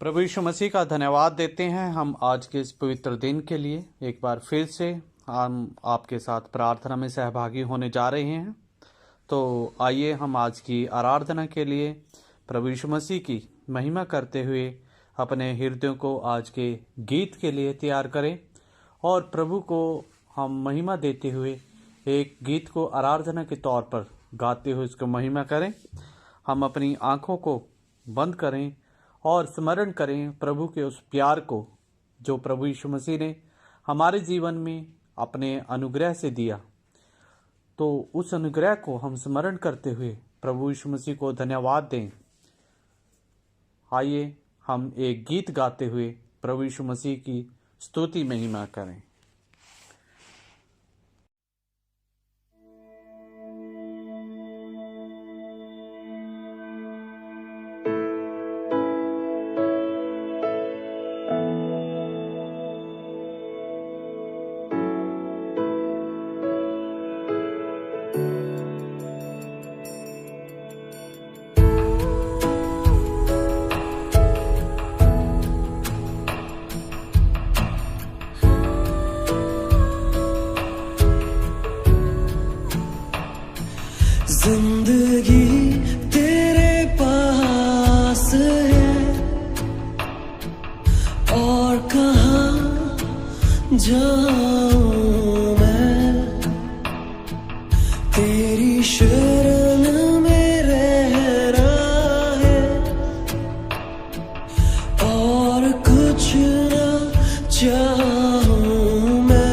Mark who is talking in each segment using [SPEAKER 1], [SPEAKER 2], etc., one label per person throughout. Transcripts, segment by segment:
[SPEAKER 1] प्रभु यीशु मसीह का धन्यवाद देते हैं हम आज के इस पवित्र दिन के लिए। एक बार फिर से हम आपके साथ प्रार्थना में सहभागी होने जा रहे हैं। तो आइए हम आज की आराधना के लिए प्रभु यीशु मसीह की महिमा करते हुए अपने हृदयों को आज के गीत के लिए तैयार करें और प्रभु को हम महिमा देते हुए एक गीत को आराधना के तौर पर गाते हुए उसको महिमा करें। हम अपनी आँखों को बंद करें और स्मरण करें प्रभु के उस प्यार को जो प्रभु यीशु मसीह ने हमारे जीवन में अपने अनुग्रह से दिया। तो उस अनुग्रह को हम स्मरण करते हुए प्रभु यीशु मसीह को धन्यवाद दें। आइए हम एक गीत गाते हुए प्रभु यीशु मसीह की स्तुति महिमा करें।
[SPEAKER 2] जिंदगी तेरे पास है और कहाँ जाऊं मैं, तेरी शरण में रहना है और कुछ ना चाहूं मैं।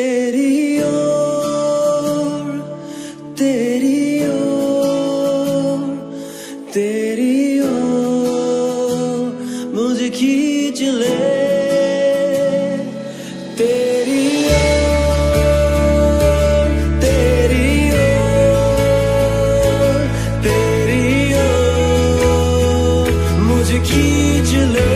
[SPEAKER 2] तेरी ओर, तेरी ओर, तेरी ओर मुझे खींच ले। तेरी ओर, तेरी ओर, तेरी ओर मुझे खींच ले।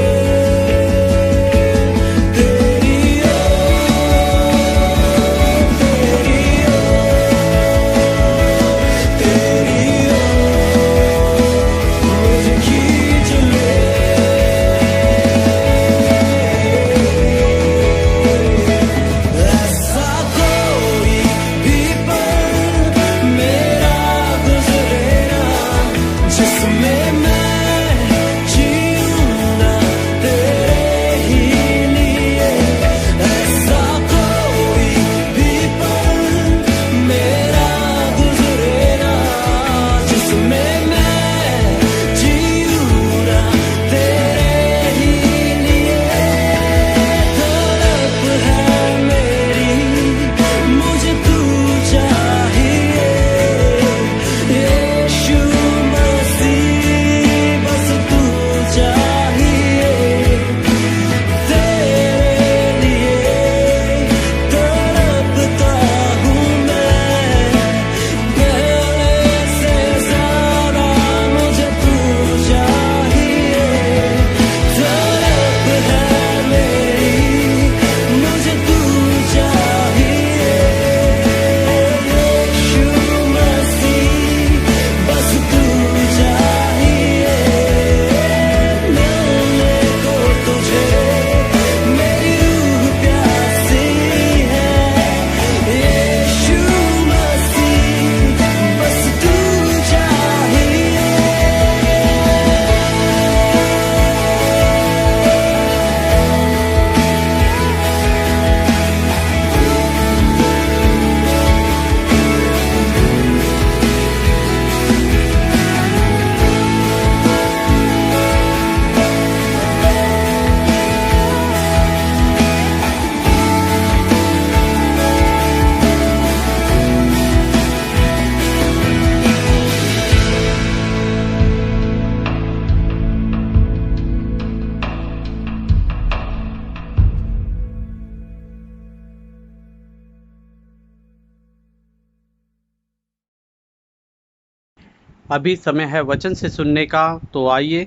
[SPEAKER 1] अभी समय है वचन से सुनने का, तो आइए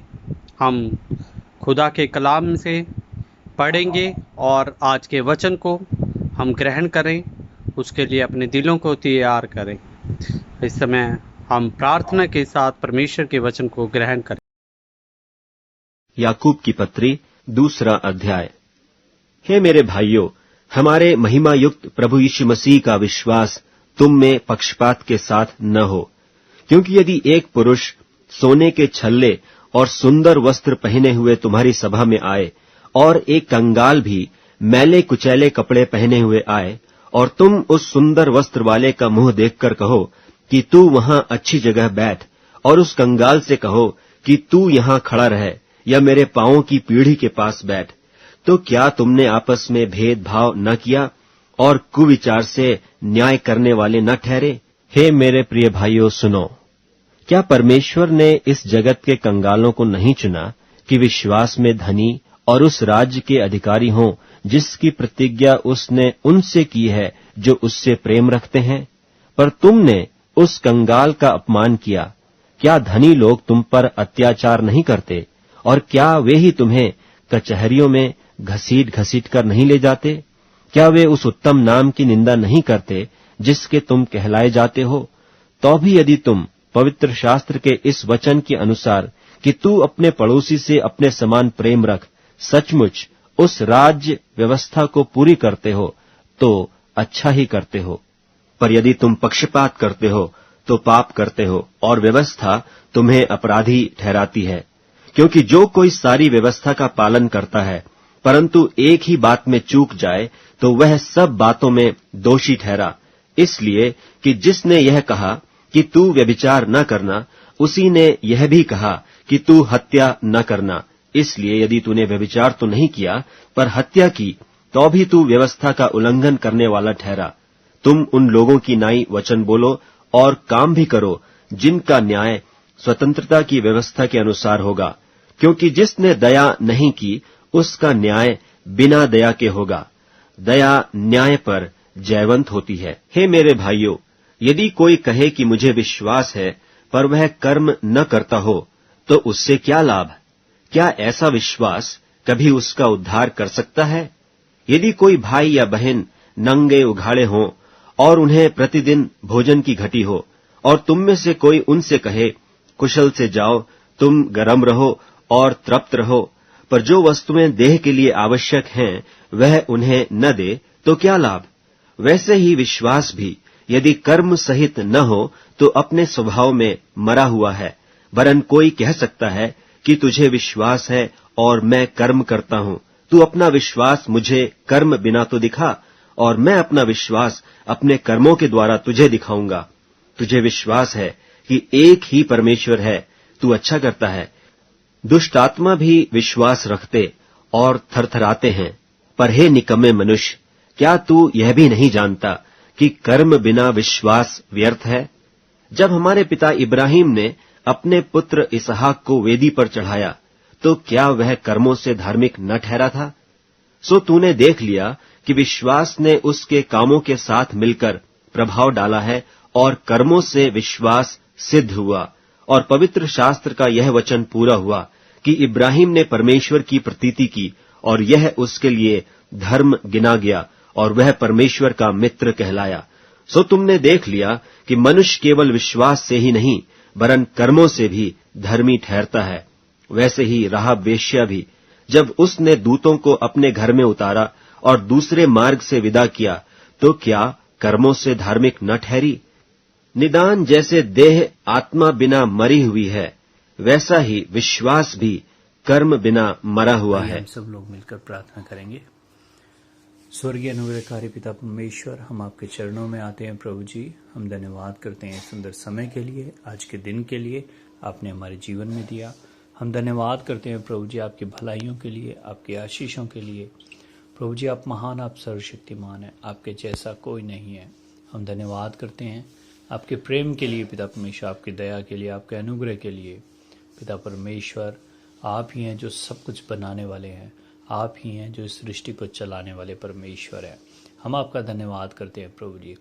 [SPEAKER 1] हम खुदा के कलाम से पढ़ेंगे और आज के वचन को हम ग्रहण करें, उसके लिए अपने दिलों को तैयार करें। इस समय हम प्रार्थना के साथ परमेश्वर के वचन को ग्रहण करें।
[SPEAKER 3] याकूब की पत्री 2 अध्याय। हे मेरे भाइयों, हमारे महिमा युक्त प्रभु यीशु मसीह का विश्वास तुम में पक्षपात के साथ न हो, क्योंकि यदि एक पुरुष सोने के छल्ले और सुंदर वस्त्र पहने हुए तुम्हारी सभा में आए और एक कंगाल भी मैले कुचैले कपड़े पहने हुए आए और तुम उस सुंदर वस्त्र वाले का मुंह देखकर कहो कि तू वहां अच्छी जगह बैठ, और उस कंगाल से कहो कि तू यहां खड़ा रह या मेरे पांवों की पीढ़ी के पास बैठ, तो क्या तुमने आपस में भेदभाव न किया और कुविचार से न्याय करने वाले न ठहरे? हे मेरे प्रिय भाइयों, सुनो, क्या परमेश्वर ने इस जगत के कंगालों को नहीं चुना कि विश्वास में धनी और उस राज्य के अधिकारी हों जिसकी प्रतिज्ञा उसने उनसे की है जो उससे प्रेम रखते हैं? पर तुमने उस कंगाल का अपमान किया। क्या धनी लोग तुम पर अत्याचार नहीं करते? और क्या वे ही तुम्हें कचहरियों में घसीट घसीट कर नहीं ले जाते? क्या वे उस उत्तम नाम की निंदा नहीं करते जिसके तुम कहलाए जाते हो? तो भी यदि तुम पवित्र शास्त्र के इस वचन के अनुसार कि तू अपने पड़ोसी से अपने समान प्रेम रख, सचमुच उस राज्य व्यवस्था को पूरी करते हो, तो अच्छा ही करते हो। पर यदि तुम पक्षपात करते हो तो पाप करते हो, और व्यवस्था तुम्हें अपराधी ठहराती है। क्योंकि जो कोई सारी व्यवस्था का पालन करता है परंतु एक ही बात में चूक जाए, तो वह सब बातों में दोषी ठहरा। इसलिए कि जिसने यह कहा कि तू व्यभिचार न करना, उसी ने यह भी कहा कि तू हत्या न करना। इसलिए यदि तूने व्यभिचार तो नहीं किया पर हत्या की, तो भी तू व्यवस्था का उल्लंघन करने वाला ठहरा। तुम उन लोगों की नाई वचन बोलो और काम भी करो जिनका न्याय स्वतंत्रता की व्यवस्था के अनुसार होगा, क्योंकि जिसने दया नहीं की उसका न्याय बिना दया के होगा। दया न्याय पर जयवंत होती है। हे मेरे भाइयों, यदि कोई कहे कि मुझे विश्वास है पर वह कर्म न करता हो तो उससे क्या लाभ? क्या ऐसा विश्वास कभी उसका उद्धार कर सकता है? यदि कोई भाई या बहन नंगे उघाड़े हों और उन्हें प्रतिदिन भोजन की घटी हो और तुम में से कोई उनसे कहे कुशल से जाओ, तुम गरम रहो और तृप्त रहो, पर जो वस्तुएं देह के लिए आवश्यक हैं वह उन्हें न दे तो क्या लाभ? वैसे ही विश्वास भी यदि कर्म सहित न हो तो अपने स्वभाव में मरा हुआ है। वरन कोई कह सकता है कि तुझे विश्वास है और मैं कर्म करता हूं, तू अपना विश्वास मुझे कर्म बिना तो दिखा और मैं अपना विश्वास अपने कर्मों के द्वारा तुझे दिखाऊंगा। तुझे विश्वास है कि एक ही परमेश्वर है, तू अच्छा करता है। दुष्ट आत्मा भी विश्वास रखते और थरथराते हैं। पर हे निकम्मे मनुष्य, क्या तू यह भी नहीं जानता कि कर्म बिना विश्वास व्यर्थ है? जब हमारे पिता इब्राहिम ने अपने पुत्र इसहाक को वेदी पर चढ़ाया तो क्या वह कर्मों से धार्मिक न ठहरा था? सो तूने देख लिया कि विश्वास ने उसके कामों के साथ मिलकर प्रभाव डाला है और कर्मों से विश्वास सिद्ध हुआ। और पवित्र शास्त्र का यह वचन पूरा हुआ कि इब्राहिम ने परमेश्वर की प्रतीति की और यह उसके लिए धर्म गिना गया और वह परमेश्वर का मित्र कहलाया। सो तुमने देख लिया कि मनुष्य केवल विश्वास से ही नहीं वरन कर्मों से भी धर्मी ठहरता है। वैसे ही राहाब वेश्या भी, जब उसने दूतों को अपने घर में उतारा और दूसरे मार्ग से विदा किया तो क्या कर्मों से धार्मिक न ठहरी? निदान जैसे देह आत्मा बिना मरी हुई है, वैसा ही विश्वास भी कर्म बिना मरा हुआ है।
[SPEAKER 4] हम सब लोग मिलकर प्रार्थना करेंगे। स्वर्गीय अनुग्रहकारी पिता परमेश्वर, हम आपके चरणों में आते हैं प्रभु जी। हम धन्यवाद करते हैं सुंदर समय के लिए, आज के दिन के लिए आपने हमारे जीवन में दिया। हम धन्यवाद करते हैं प्रभु जी आपकी भलाइयों के लिए, आपकी आशीषों के लिए। प्रभु जी आप महान, आप सर्वशक्तिमान हैं, आपके जैसा कोई नहीं है। हम धन्यवाद करते हैं आपके प्रेम के लिए पिता परमेश्वर, आपकी दया के लिए, आपके अनुग्रह के लिए। पिता परमेश्वर, आप ही हैं जो सब कुछ बनाने वाले हैं, आप ही हैं जो इस सृष्टि को चलाने वाले परमेश्वर हैं। हम आपका धन्यवाद करते हैं प्रभु जी।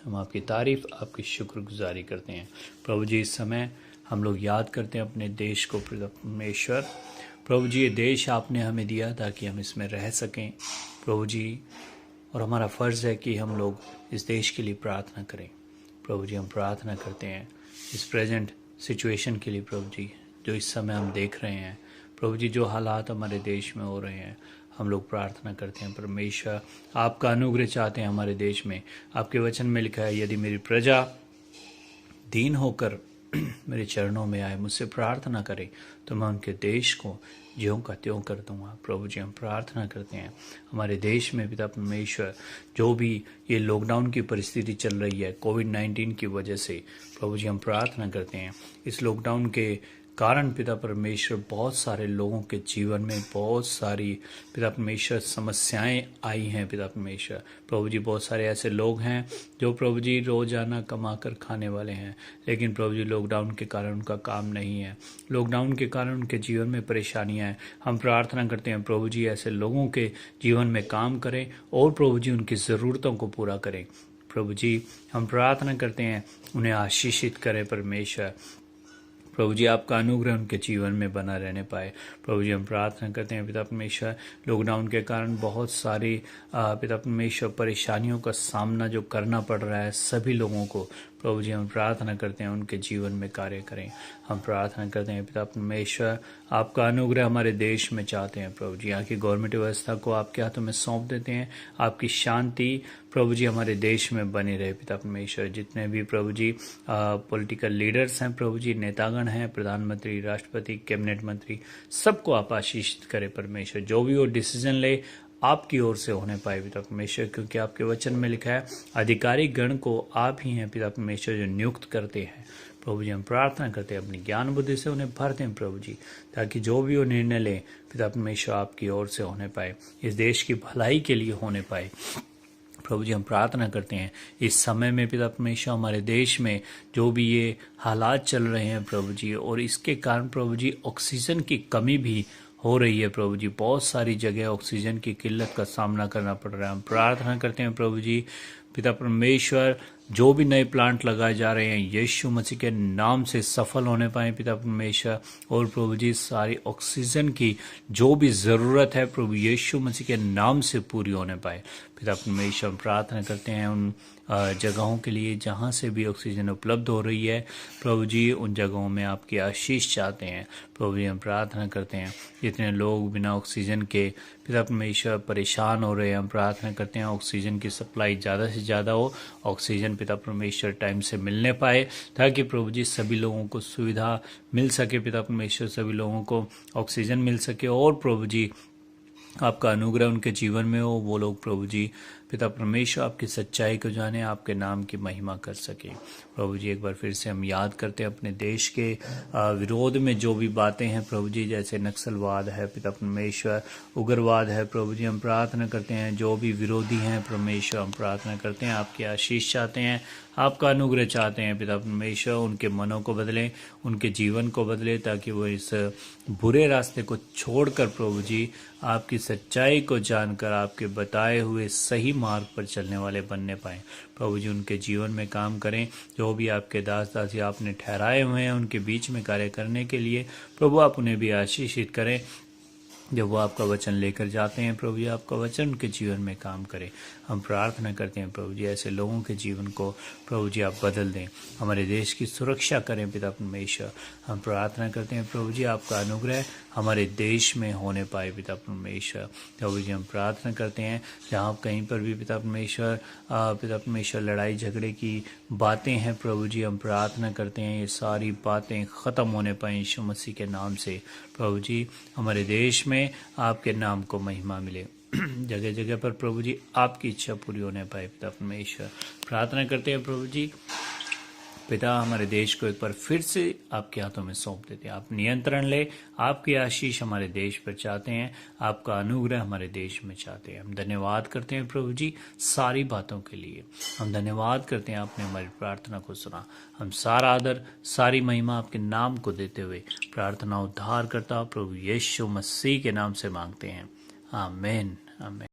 [SPEAKER 4] हम आपकी तारीफ, आपकी शुक्रगुजारी करते हैं प्रभु जी। इस समय हम लोग याद करते हैं अपने देश को परमेश्वर। प्रभु जी ये देश आपने हमें दिया ताकि हम इसमें रह सकें प्रभु जी, और हमारा फ़र्ज़ है कि हम लोग इस देश के लिए प्रार्थना करें प्रभु जी। हम प्रार्थना करते हैं इस प्रेजेंट सिचुएशन के लिए प्रभु जी, जो इस समय हम देख रहे हैं प्रभु जी, जो हालात हमारे देश में हो रहे हैं। हम लोग प्रार्थना करते हैं परमेश्वर, आपका अनुग्रह चाहते हैं हमारे देश में। आपके वचन में लिखा है, यदि मेरी प्रजा दीन होकर मेरे चरणों में आए, मुझसे प्रार्थना करे तो मैं उनके देश को ज्यों का त्यों कर दूंगा। प्रभु जी हम प्रार्थना करते हैं हमारे देश में पिता परमेश्वर, जो भी ये लॉकडाउन की परिस्थिति चल रही है कोविड-19 की वजह से, प्रभु जी हम प्रार्थना करते हैं इस लॉकडाउन के कारण पिता परमेश्वर बहुत सारे लोगों के जीवन में बहुत सारी पिता परमेश्वर समस्याएं आई हैं पिता परमेश्वर। प्रभु जी बहुत सारे ऐसे लोग हैं जो प्रभु जी रोजाना कमा कर खाने वाले हैं, लेकिन प्रभु जी लॉकडाउन के कारण उनका काम नहीं है, लॉकडाउन के कारण उनके जीवन में परेशानियां हैं। हम प्रार्थना करते हैं प्रभु जी ऐसे लोगों के जीवन में काम करें और प्रभु जी उनकी ज़रूरतों को पूरा करें। प्रभु जी हम प्रार्थना करते हैं उन्हें आशीषित करें परमेश्वर। प्रभु जी आपका अनुग्रह उनके जीवन में बना रहने पाए। प्रभु जी हम प्रार्थना करते हैं पिता परमेश्वर, लॉकडाउन के कारण बहुत सारी पिता परमेश्वर परेशानियों का सामना जो करना पड़ रहा है सभी लोगों को, प्रभु जी हम प्रार्थना करते हैं उनके जीवन में कार्य करें। हम प्रार्थना करते हैं पिता परमेश्वर, आपका अनुग्रह हमारे देश में चाहते हैं प्रभु जी। यहाँ की गवर्नमेंट व्यवस्था को आपके हाथों में सौंप देते हैं। आपकी शांति प्रभु जी हमारे देश में बनी रहे पिता परमेश्वर। जितने भी प्रभु जी पॉलिटिकल लीडर्स हैं प्रभु जी, नेतागण हैं, प्रधानमंत्री, राष्ट्रपति, कैबिनेट मंत्री, सबको आप आशीषित करें परमेश्वर। जो भी वो डिसीजन ले आपकी ओर से होने पाए पिता परमेश्वर, क्योंकि आपके वचन में लिखा है अधिकारी गण को आप ही हैं पिता परमेश्वर जो नियुक्त करते हैं। प्रभु जी हम प्रार्थना करते हैं अपनी ज्ञान बुद्धि से उन्हें भर दें प्रभु जी, ताकि जो भी वो निर्णय लें पिता परमेश्वर आपकी ओर से होने पाए, इस देश की भलाई के लिए होने पाए। प्रभु जी हम प्रार्थना करते हैं इस समय में पिता परमेश्वर हमारे देश में जो भी ये हालात चल रहे हैं प्रभु जी, और इसके कारण प्रभु जी ऑक्सीजन की कमी भी हो रही है प्रभु जी, बहुत सारी जगह ऑक्सीजन की किल्लत का सामना करना पड़ रहा है। हम प्रार्थना करते हैं प्रभु जी पिता परमेश्वर जो भी नए प्लांट लगाए जा रहे हैं यीशु मसीह के नाम से सफल होने पाए पिता परमेश्वर, और प्रभु जी सारी ऑक्सीजन की जो भी ज़रूरत है प्रभु यीशु मसीह के नाम से पूरी होने पाए पिता परमेश्वर। हम प्रार्थना करते हैं उन जगहों के लिए जहाँ से भी ऑक्सीजन उपलब्ध हो रही है प्रभु जी, उन जगहों में आपकी आशीष चाहते हैं प्रभु जी। हम प्रार्थना करते हैं जितने लोग बिना ऑक्सीजन के पिता परमेश्वर परेशान हो रहे हैं, हम प्रार्थना करते हैं ऑक्सीजन की सप्लाई ज़्यादा से ज़्यादा हो, ऑक्सीजन पिता परमेश्वर टाइम से मिलने पाए, ताकि प्रभु जी सभी लोगों को सुविधा मिल सके पिता परमेश्वर, सभी लोगों को ऑक्सीजन मिल सके, और प्रभु जी आपका अनुग्रह उनके जीवन में हो, वो लोग प्रभु जी पिता परमेश्वर आपकी सच्चाई को जाने, आपके नाम की महिमा कर सके प्रभु जी। एक बार फिर से हम याद करते हैं अपने देश के विरोध में जो भी बातें हैं प्रभु जी, जैसे नक्सलवाद है पिता परमेश्वर, उग्रवाद है प्रभु जी, हम प्रार्थना करते हैं जो भी विरोधी हैं परमेश्वर, हम प्रार्थना करते हैं आपकी आशीष चाहते हैं, आपका अनुग्रह चाहते हैं पिता परमेश्वर, उनके मनों को बदलें, उनके जीवन को बदलें, ताकि वो इस बुरे रास्ते को छोड़कर प्रभु जी आपकी सच्चाई को जानकर आपके बताए हुए सही मार्ग पर चलने वाले बनने पाएं प्रभु जी। उनके जीवन में काम करें, जो भी आपके दास दासी आपने ठहराए हुए हैं उनके बीच में कार्य करने के लिए प्रभु आप उन्हें भी आशीषित करें। जब वो आपका वचन लेकर जाते हैं प्रभु जी, आपका वचन उनके जीवन में काम करे। हम प्रार्थना करते हैं प्रभु जी ऐसे लोगों के जीवन को प्रभु जी आप बदल दें, हमारे देश की सुरक्षा करें पिता परमेश्वर। हम प्रार्थना करते हैं प्रभु जी आपका अनुग्रह हमारे देश में होने पाए पिता परमेश्वर। प्रभु जी हम प्रार्थना करते हैं जहाँ कहीं पर भी पिता परमेश्वर लड़ाई झगड़े की बातें हैं प्रभु जी, हम प्रार्थना करते हैं ये सारी बातें ख़त्म होने पाए यीशु मसीह के नाम से प्रभु जी। हमारे देश में आपके नाम को महिमा मिले, जगह जगह पर प्रभु जी आपकी इच्छा पूरी होने पाए पिता परमेश्वर। प्रार्थना करते हैं प्रभु जी पिता हमारे देश को एक बार फिर से आपके हाथों में सौंप देते हैं, आप नियंत्रण ले, आपकी आशीष हमारे देश पर चाहते हैं, आपका अनुग्रह हमारे देश में चाहते हैं। हम धन्यवाद करते हैं प्रभु जी सारी बातों के लिए, हम धन्यवाद करते हैं आपने हमारी प्रार्थना को सुना। हम सारा आदर सारी महिमा आपके नाम को देते हुए प्रार्थना उद्धार करता प्रभु यीशु मसीह के नाम से मांगते हैं, आमीन आमीन।